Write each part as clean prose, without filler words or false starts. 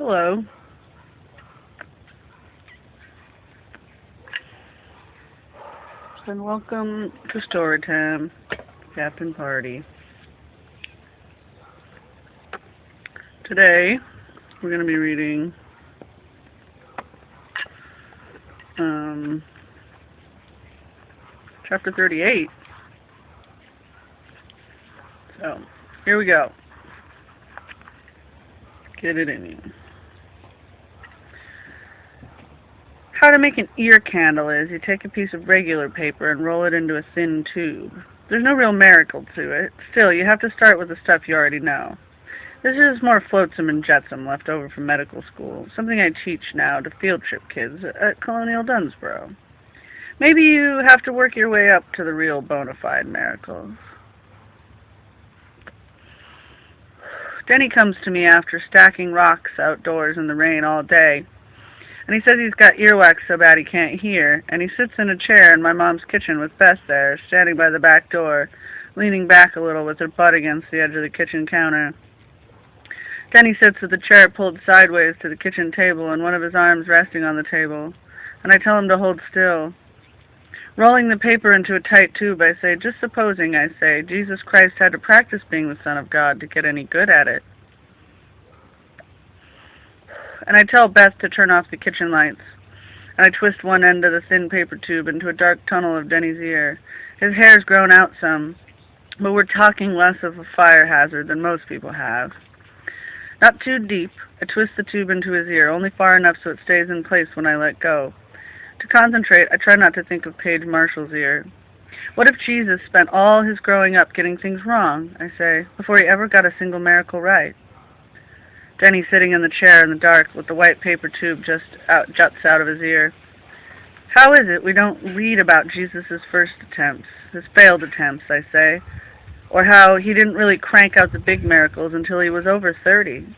Hello. And welcome to Storytime, Captain Party. Today, we're going to be reading Chapter 38. So, here we go. Get it in you. How to make an ear candle is you take a piece of regular paper and roll it into a thin tube. There's no real miracle to it. Still, you have to start with the stuff you already know. This is more flotsam and jetsam left over from medical school, something I teach now to field trip kids at Colonial Dunsborough. Maybe you have to work your way up to the real bona fide miracles. Denny comes to me after stacking rocks outdoors in the rain all day, and he says he's got earwax so bad he can't hear, and he sits in a chair in my mom's kitchen with Beth there, standing by the back door, leaning back a little with her butt against the edge of the kitchen counter. Denny sits with the chair pulled sideways to the kitchen table and one of his arms resting on the table, and I tell him to hold still. Rolling the paper into a tight tube, I say, just supposing, I say, Jesus Christ had to practice being the Son of God to get any good at it. And I tell Beth to turn off the kitchen lights, and I twist one end of the thin paper tube into a dark tunnel of Denny's ear. His hair's grown out some, but we're talking less of a fire hazard than most people have. Not too deep, I twist the tube into his ear, only far enough so it stays in place when I let go. To concentrate, I try not to think of Paige Marshall's ear. What if Jesus spent all his growing up getting things wrong, I say, before he ever got a single miracle right? Denny sitting in the chair in the dark with the white paper tube juts out of his ear. How is it we don't read about Jesus' first attempts, his failed attempts, I say, or how he didn't really crank out the big miracles until he was over 30?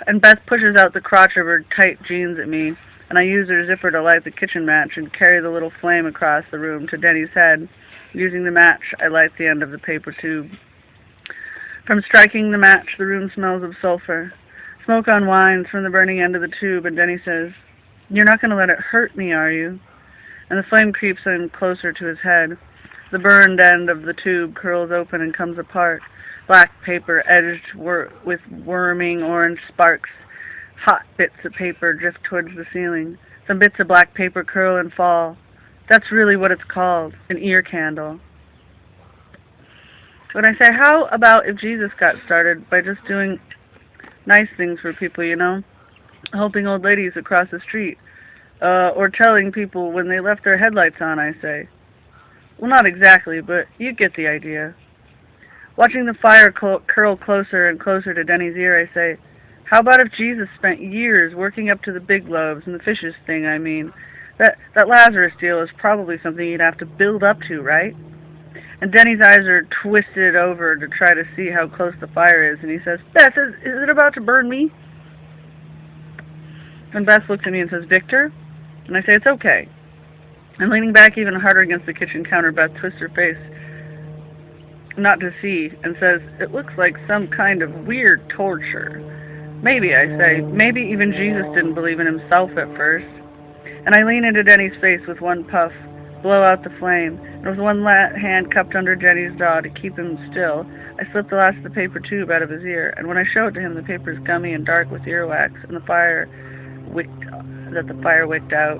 And Beth pushes out the crotch of her tight jeans at me, and I use her zipper to light the kitchen match and carry the little flame across the room to Denny's head. Using the match, I light the end of the paper tube. From striking the match, the room smells of sulfur. Smoke unwinds from the burning end of the tube, and Denny says, "You're not going to let it hurt me, are you?" And the flame creeps in closer to his head. The burned end of the tube curls open and comes apart. Black paper edged with worming orange sparks. Hot bits of paper drift towards the ceiling. Some bits of black paper curl and fall. That's really what it's called, an ear candle. When I say, how about if Jesus got started by just doing nice things for people, you know? Helping old ladies across the street. Or telling people when they left their headlights on, I say. Well, not exactly, but you get the idea. Watching the fire curl closer and closer to Denny's ear, I say, how about if Jesus spent years working up to the big loaves and the fishes thing, I mean? That Lazarus deal is probably something you'd have to build up to, right? And Denny's eyes are twisted over to try to see how close the fire is, and he says, Beth, is it about to burn me? And Beth looks at me and says, Victor? And I say, it's okay. And leaning back even harder against the kitchen counter, Beth twists her face, not to see, and says, it looks like some kind of weird torture. Maybe, I say, maybe even Jesus didn't believe in himself at first. And I lean into Denny's face with one puff, blow out the flame, and with one hand cupped under Denny's jaw to keep him still, I slip the last of the paper tube out of his ear, and when I show it to him, the paper is gummy and dark with earwax, and the fire wicked out.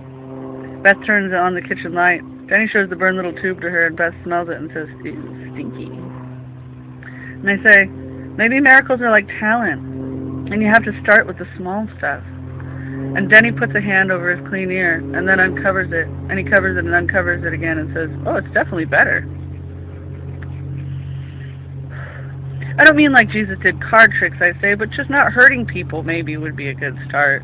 Beth turns on the kitchen light. Denny shows the burned little tube to her, and Beth smells it and says, ew, stinky. And I say, maybe miracles are like talent, and you have to start with the small stuff. And Denny puts a hand over his clean ear, and then uncovers it, and he covers it and uncovers it again and says, oh, it's definitely better. I don't mean like Jesus did card tricks, I say, but just not hurting people maybe would be a good start.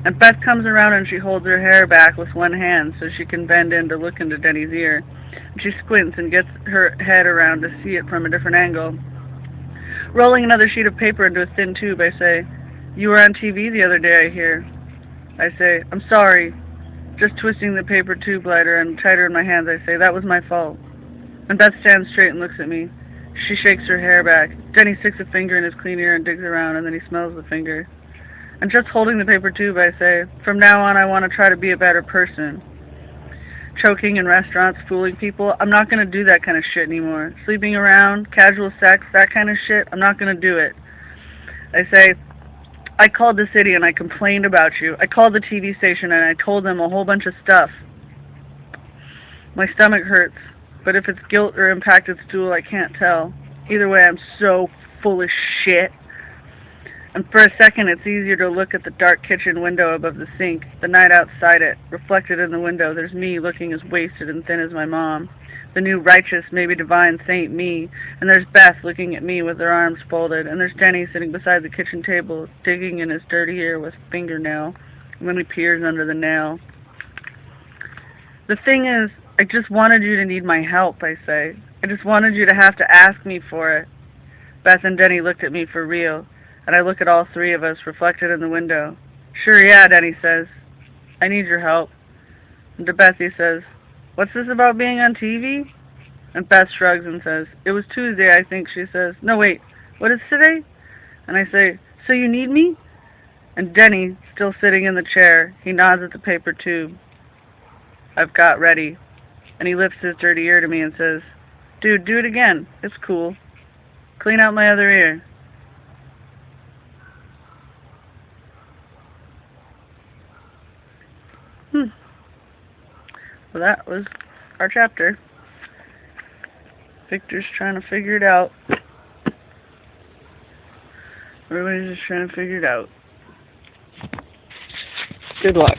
And Beth comes around and she holds her hair back with one hand so she can bend in to look into Denny's ear. And she squints and gets her head around to see it from a different angle. Rolling another sheet of paper into a thin tube, I say, you were on TV the other day, I hear. I say, I'm sorry. Just twisting the paper tube lighter and tighter in my hands, I say, that was my fault. And Beth stands straight and looks at me. She shakes her hair back. Denny sticks a finger in his clean ear and digs around, and then he smells the finger. I'm just holding the paper tube, I say. From now on, I want to try to be a better person. Choking in restaurants, fooling people, I'm not going to do that kind of shit anymore. Sleeping around, casual sex, that kind of shit, I'm not going to do it. I say, I called the city and I complained about you. I called the TV station and I told them a whole bunch of stuff. My stomach hurts, but if it's guilt or impacted stool, I can't tell. Either way, I'm so full of shit. And for a second, it's easier to look at the dark kitchen window above the sink, the night outside it. Reflected in the window, there's me looking as wasted and thin as my mom. The new righteous, maybe divine saint me. And there's Beth looking at me with her arms folded. And there's Denny sitting beside the kitchen table, digging in his dirty ear with a fingernail. And then he peers under the nail. The thing is, I just wanted you to need my help, I say. I just wanted you to have to ask me for it. Beth and Denny looked at me for real. And I look at all three of us reflected in the window. Sure, yeah, Denny says. I need your help. And to Beth he says, what's this about being on TV? And Beth shrugs and says, it was Tuesday, I think, she says. No, wait, what is today? And I say, so you need me? And Denny, still sitting in the chair, he nods at the paper tube. I've got ready. And he lifts his dirty ear to me and says, dude, do it again. It's cool. Clean out my other ear. Well, that was our chapter. Victor's trying to figure it out. Everybody's just trying to figure it out. Good luck.